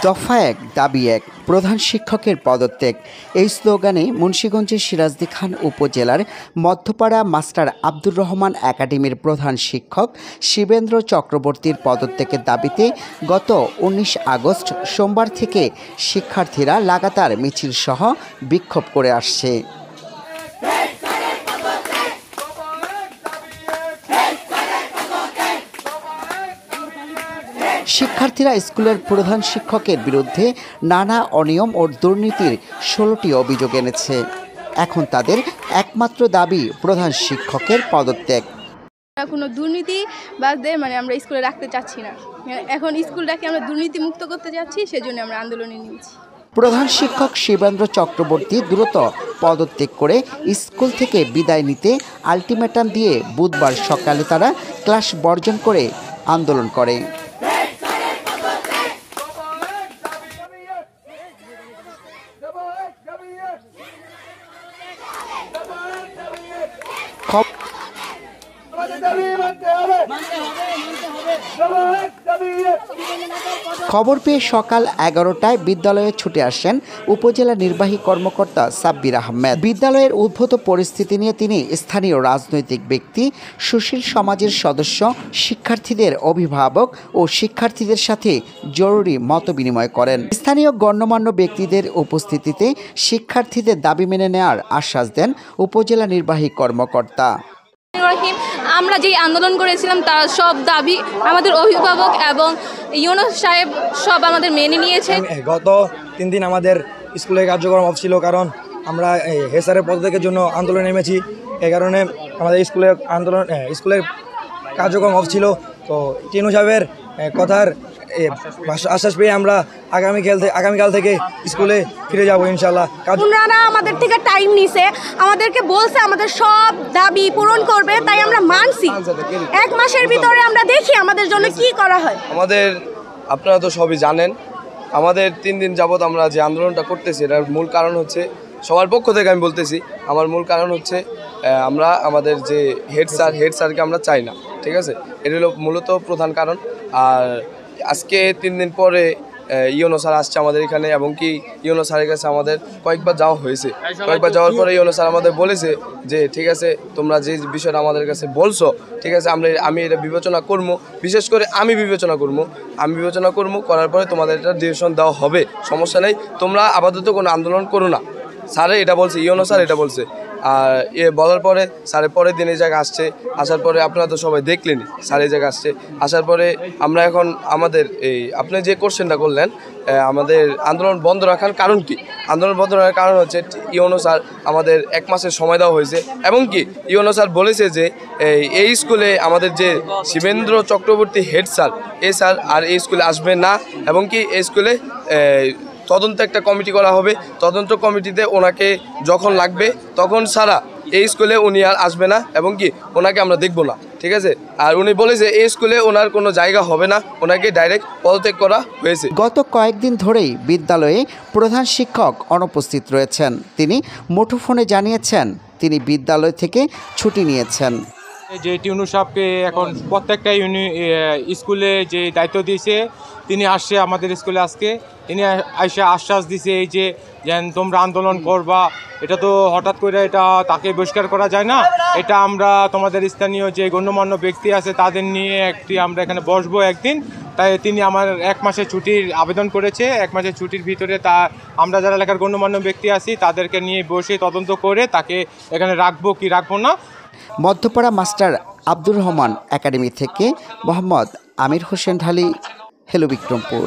দফা এক দাবি এক, প্রধান শিক্ষকের পদত্যাগ। এই স্লোগানে মুন্সিগঞ্জের সিরাজদি খান উপজেলার মধ্যপাড়া মাস্টার আব্দুর রহমান একাডেমির প্রধান শিক্ষক শিবেন্দ্র চক্রবর্তীর পদত্যাগের দাবিতে গত ১৯ আগস্ট সোমবার থেকে শিক্ষার্থীরা লাগাতার মিছিল সহ বিক্ষোভ করে আসছে। শিক্ষার্থীরা স্কুলের প্রধান শিক্ষকের বিরুদ্ধে নানা অনিয়ম ও দুর্নীতির ১৬টি অভিযোগ এনেছে। এখন তাদের একমাত্র দাবি প্রধান শিক্ষকের পদত্যাগ। কোনো দুর্নীতিবাজদের আমরা স্কুলে রাখতে চাচ্ছি না। এখন স্কুলটাকে আমরা দুর্নীতি মুক্ত করতে যাচ্ছি, সেজন্য আমরা আন্দোলনে নিয়েছি। প্রধান শিক্ষক শিবেন্দ্র চক্রবর্তী দ্রুত পদত্যাগ করে স্কুল থেকে বিদায় নিতে আলটিমেটাম দিয়ে বুধবার সকালে তারা ক্লাস বর্জন করে আন্দোলন করে। খবর পেয়ে সকাল ১১টায় বিদ্যালয়ে ছুটে আসেন উপজেলা নির্বাহী কর্মকর্তা সাব্বির আহমেদ। বিদ্যালয়ের উদ্ভূত পরিস্থিতি নিয়ে তিনি স্থানীয় রাজনৈতিক ব্যক্তি, সুশীল সমাজের সদস্য, শিক্ষার্থীদের অভিভাবক ও শিক্ষার্থীদের সাথে জরুরি মতবিনিময় করেন। স্থানীয় গণ্যমান্য ব্যক্তিদের উপস্থিতিতে শিক্ষার্থীদের দাবি মেনে নেওয়ার আশ্বাস দেন উপজেলা নির্বাহী কর্মকর্তা। আমরা যে আন্দোলন করেছিলাম তার সব দাবি আমাদের অভিভাবক এবং ইউনুস সাহেব সব আমাদের মেনে নিয়েছে। গত 3 দিন আমাদের স্কুলের কার্যক্রম অফ ছিল, কারণ আমরা হেসারের পদত্যাগের জন্য আন্দোলনে নেমেছি। এই কারণে আমাদের স্কুলের কার্যক্রম অফ ছিল। তো ইউনুস সাহেবের কথার আশ্বাস পেয়ে আমরা আগামীকাল থেকে স্কুলে ফিরে যাব ইনশাল্লাহ। ওনারা আমাদের থেকে টাইম নিছে, আমাদেরকে বলছে আমাদের সব দাবি পূরণ করবে, তাই আমরা মানছি। 1 মাসের ভিতরে আমরা দেখি আমাদের জন্য কি করা হয়। আপনারা তো সবই জানেন, আমাদের 3 দিন যাবৎ আমরা যে আন্দোলনটা করতেছি, এটার মূল কারণ হচ্ছে, সবার পক্ষ থেকে আমি বলতেছি, আমার মূল কারণ হচ্ছে আমরা আমাদের যে হেড স্যারকে আমরা চাই না। ঠিক আছে, এটা হলো মূলত প্রধান কারণ। আর আজকে 3 দিন পরে ইউনো স্যার আসছে আমাদের এখানে, এবং কি ইউনো স্যারের কাছে আমাদের কয়েকবার যাওয়া হয়েছে। কয়েকবার যাওয়ার পরে ইউনো স্যার আমাদের বলেছে যে ঠিক আছে, তোমরা যে বিষয়টা আমাদের কাছে বলছো, ঠিক আছে, আমি এটা বিবেচনা করবো, বিশেষ করে আমি বিবেচনা করবো, করার পরে তোমাদের এটা ডিসিশন দেওয়া হবে, সমস্যা নেই, তোমরা আপাতত কোনো আন্দোলন করো না। স্যারে এটা বলছে, ইউনো স্যার এটা বলছে। আর বলার পরে স্যারের পরের দিন এই জায়গায় আসছে, আসার পরে আপনারা তো সবাই দেখলেনই, স্যার এই জায়গায় আসছে। আসার পরে আমরা এখন আমাদের আপনি যে কোশ্চেনটা করলেন, আমাদের আন্দোলন বন্ধ রাখার কারণ কি? আন্দোলন বন্ধ রাখার কারণ হচ্ছে ইউনো স্যার আমাদের 1 মাসের সময় দেওয়া হয়েছে, এবং কি ইউনো স্যার বলেছে যে এই স্কুলে আমাদের যে শিবেন্দ্র চক্রবর্তী হেড স্যার, এই স্যার আর এই স্কুলে আসবে না, এবং কি এই স্কুলে তদন্ত একটা কমিটি করা হবে। তদন্ত কমিটিতে ওনাকে যখন লাগবে তখন সারা এই স্কুলে উনি আর আসবে না, এবং কি ওনাকে আমরা দেখব না। ঠিক আছে, আর উনি বলেছে এই স্কুলে ওনার কোনো জায়গা হবে না, ওনাকে ডাইরেক্ট পদত্যাগ করা হয়েছে। গত কয়েকদিন ধরেই বিদ্যালয়ে প্রধান শিক্ষক অনুপস্থিত রয়েছেন। তিনি মুঠোফোনে জানিয়েছেন তিনি বিদ্যালয় থেকে ছুটি নিয়েছেন। যে ইউনুস সাহেবকে এখন প্রত্যেকটা স্কুলে যে দায়িত্ব দিয়েছে, তিনি আসছে আমাদের স্কুলে আজকে, তিনি এসে আশ্বাস দিছে এই যে তোমরা আন্দোলন করবা, এটা তো হঠাৎ করে এটা তাকে বহিষ্কার করা যায় না, এটা আমরা তোমাদের স্থানীয় যে গণ্যমান্য ব্যক্তি আছে তাদের নিয়ে আমরা এখানে বসবো একদিন। তাই তিনি আমার 1 মাসের ছুটির আবেদন করেছে। 1 মাসের ছুটির ভিতরে আমরা যারা এলাকার গণ্যমান্য ব্যক্তি আছি তাদেরকে নিয়ে বসে তদন্ত করে তাকে এখানে রাখবো কি রাখবো না। মধ্যপাড়া মাস্টার আব্দুর রহমান একাডেমি থেকে মোহাম্মদ আমির হোসেন ঢালি, হেলো বিক্রমপুর।